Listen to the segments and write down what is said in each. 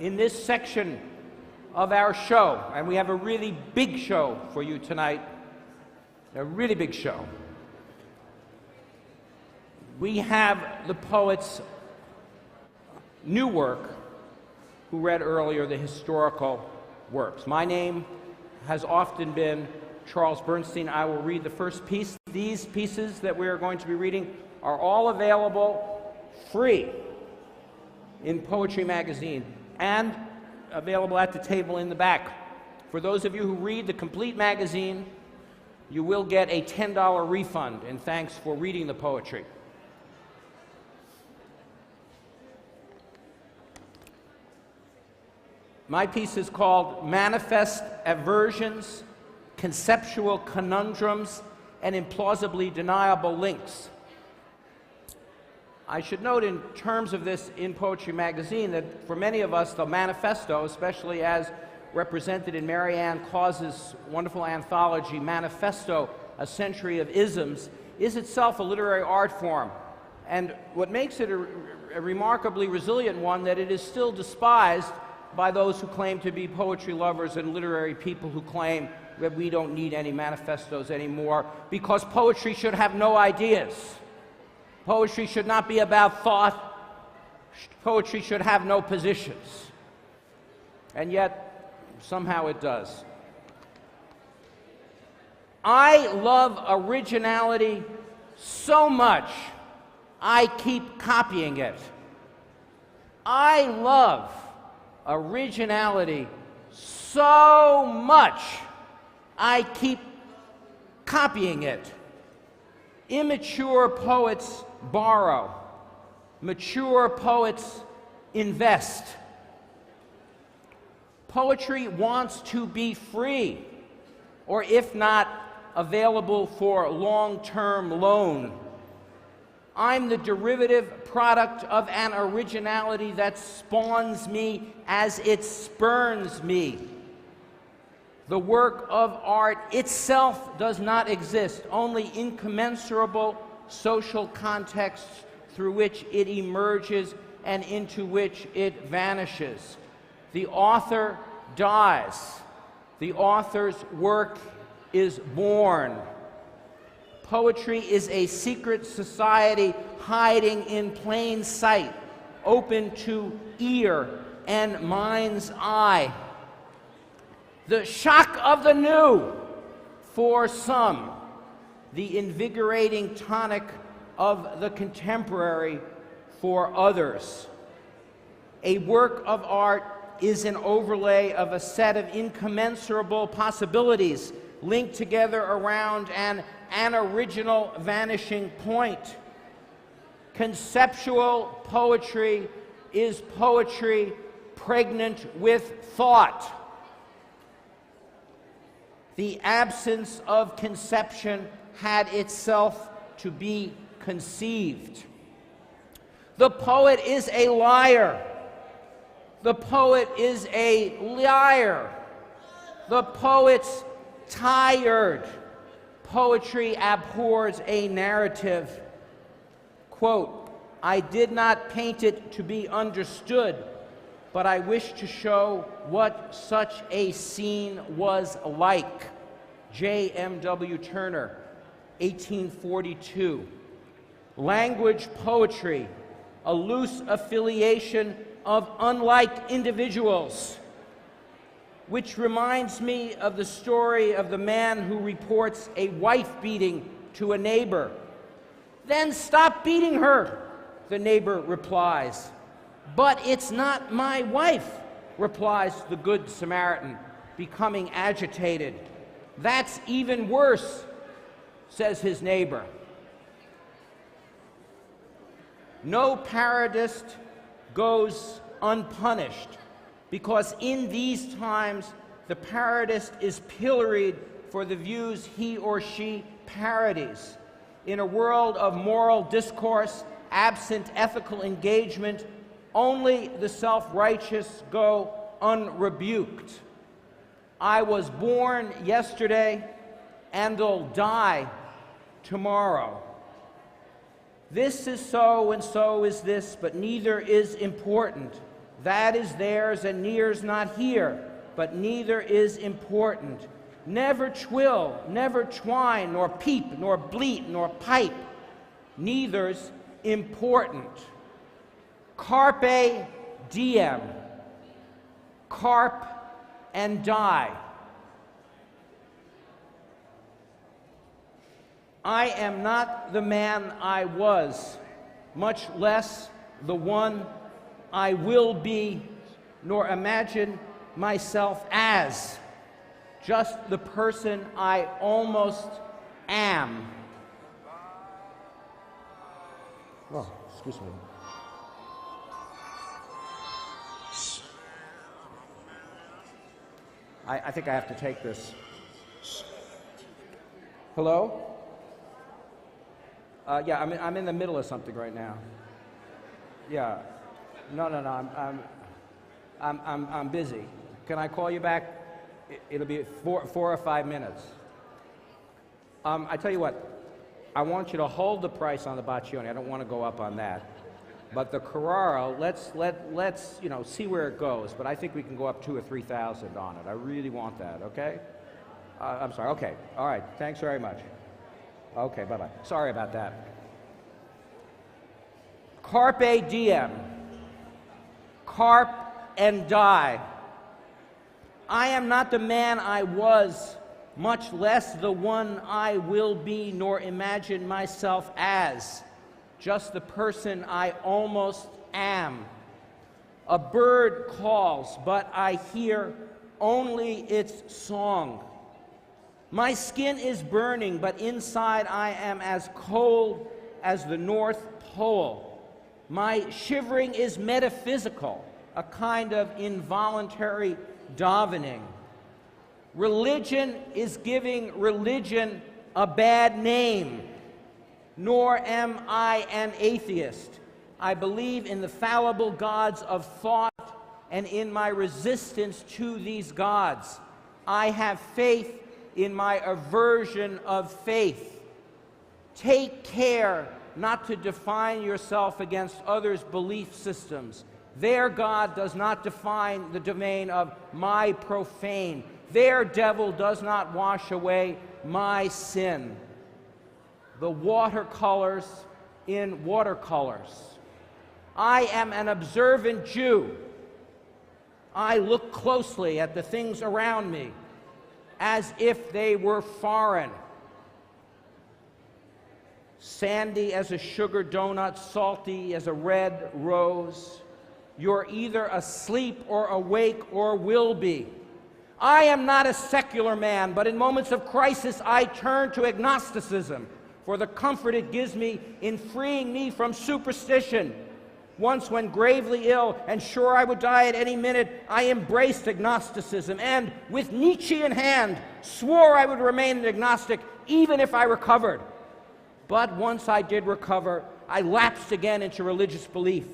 in this section of our show, and we have a really big show for you tonight, a really big show. We have the poet's new work, who read earlier the historical works. My name has often been Charles Bernstein. I will read the first piece. These pieces that we are going to be reading are all available free in Poetry Magazine and available at the table in the back. For those of you who read the complete magazine, you will get a $10 refund in thanks for reading the poetry. My piece is called Manifesto, Aversions, Conceptual Conundrums, and Implausibly Deniable Links. I should note in terms of this in Poetry Magazine that for many of us, the Manifesto, especially as represented in Mary Ann Claus's wonderful anthology, Manifesto, A Century of Isms, is itself a literary art form. And what makes it a remarkably resilient one, that it is still despised by those who claim to be poetry lovers and literary people who claim that we don't need any manifestos anymore because poetry should have no ideas. Poetry should not be about thought. Poetry should have no positions. And yet, somehow it does. I love originality so much, I keep copying it. I love originality so much, I keep copying it. Immature poets borrow. Mature poets invest. Poetry wants to be free, or if not, available for long-term loan. I'm the derivative product of an originality that spawns me as it spurns me. The work of art itself does not exist, only incommensurable social contexts through which it emerges and into which it vanishes. The author dies. The author's work is born. Poetry is a secret society hiding in plain sight, open to ear and mind's eye. The shock of the new for some, the invigorating tonic of the contemporary for others. A work of art is an overlay of a set of incommensurable possibilities linked together around an original vanishing point. Conceptual poetry is poetry pregnant with thought. The absence of conception had itself to be conceived. The poet is a liar. The poet is a liar. The poet's tired. Poetry abhors a narrative. Quote, I did not paint it to be understood, but I wish to show what such a scene was like. J.M.W. Turner, 1842. Language poetry, a loose affiliation of unlike individuals, which reminds me of the story of the man who reports a wife beating to a neighbor. Then stop beating her, the neighbor replies. But it's not my wife, replies the Good Samaritan, becoming agitated. That's even worse, says his neighbor. No parodist goes unpunished, because in these times the parodist is pilloried for the views he or she parodies. In a world of moral discourse, absent ethical engagement, only the self-righteous go unrebuked. I was born yesterday and'll die tomorrow. This is so and so is this, but neither is important. That is theirs and near's not here, but neither is important. Never twill, never twine, nor peep, nor bleat, nor pipe. Neither's important. Carpe diem. Carp and die. I am not the man I was, much less the one I will be, nor imagine myself as, just the person I almost am. Oh, excuse me. I think I have to take this. Hello? Yeah, I'm in the middle of something right now. Yeah. No. I'm busy. Can I call you back? It'll be 4 or 5 minutes. I tell you what. I want you to hold the price on the Boccioni. I don't want to go up on that. But the Carrara, let's see where it goes. But I think we can go up 2,000 or 3,000 on it. I really want that. Okay? I'm sorry. Okay. All right. Thanks very much. Okay. Bye-bye. Sorry about that. Carpe diem. Carp and die. I am not the man I was, much less the one I will be, nor imagine myself as, just the person I almost am. A bird calls, but I hear only its song. My skin is burning, but inside I am as cold as the North Pole. My shivering is metaphysical, a kind of involuntary davening. Religion is giving religion a bad name. Nor am I an atheist. I believe in the fallible gods of thought and in my resistance to these gods. I have faith in my aversion of faith. Take care not to define yourself against others' belief systems. Their God does not define the domain of my profane. Their devil does not wash away my sin. The watercolors in watercolors. I am an observant Jew. I look closely at the things around me as if they were foreign. Sandy as a sugar donut, salty as a red rose. You're either asleep or awake or will be. I am not a secular man, but in moments of crisis I turn to agnosticism for the comfort it gives me in freeing me from superstition. Once, when gravely ill and sure I would die at any minute, I embraced agnosticism and, with Nietzsche in hand, swore I would remain an agnostic even if I recovered. But once I did recover, I lapsed again into religious belief,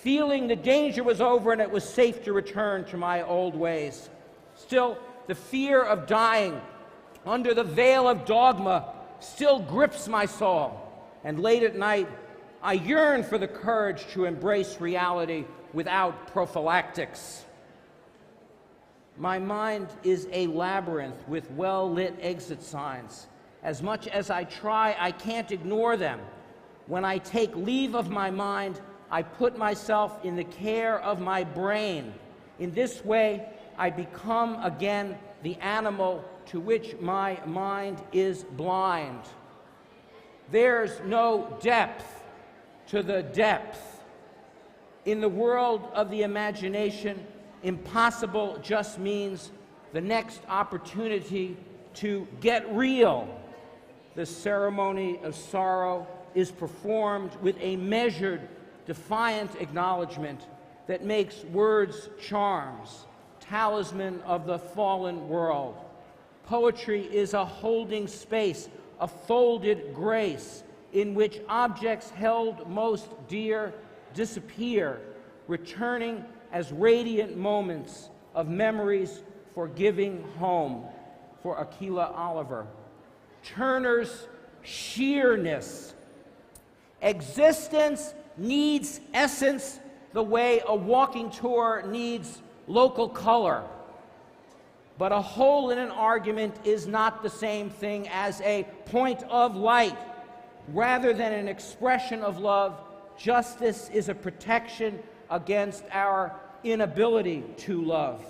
feeling the danger was over and it was safe to return to my old ways. Still, the fear of dying under the veil of dogma still grips my soul, and late at night, I yearn for the courage to embrace reality without prophylactics. My mind is a labyrinth with well-lit exit signs. As much as I try, I can't ignore them. When I take leave of my mind, I put myself in the care of my brain. In this way, I become again the animal to which my mind is blind. There's no depth to the depth. In the world of the imagination, impossible just means the next opportunity to get real. The ceremony of sorrow is performed with a measured, defiant acknowledgement that makes words charms, talisman of the fallen world. Poetry is a holding space, a folded grace, in which objects held most dear disappear, returning as radiant moments of memories for giving home. For Aquila Oliver. Turner's sheerness. Existence needs essence the way a walking tour needs local color. But a hole in an argument is not the same thing as a point of light. Rather than an expression of love, justice is a protection against our inability to love.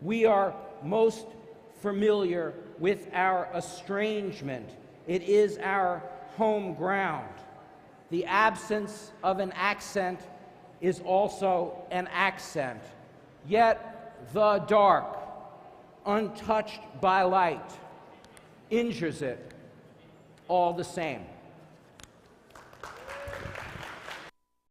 We are most familiar with our estrangement. It is our home ground. The absence of an accent is also an accent. Yet the dark, untouched by light, injures it all the same.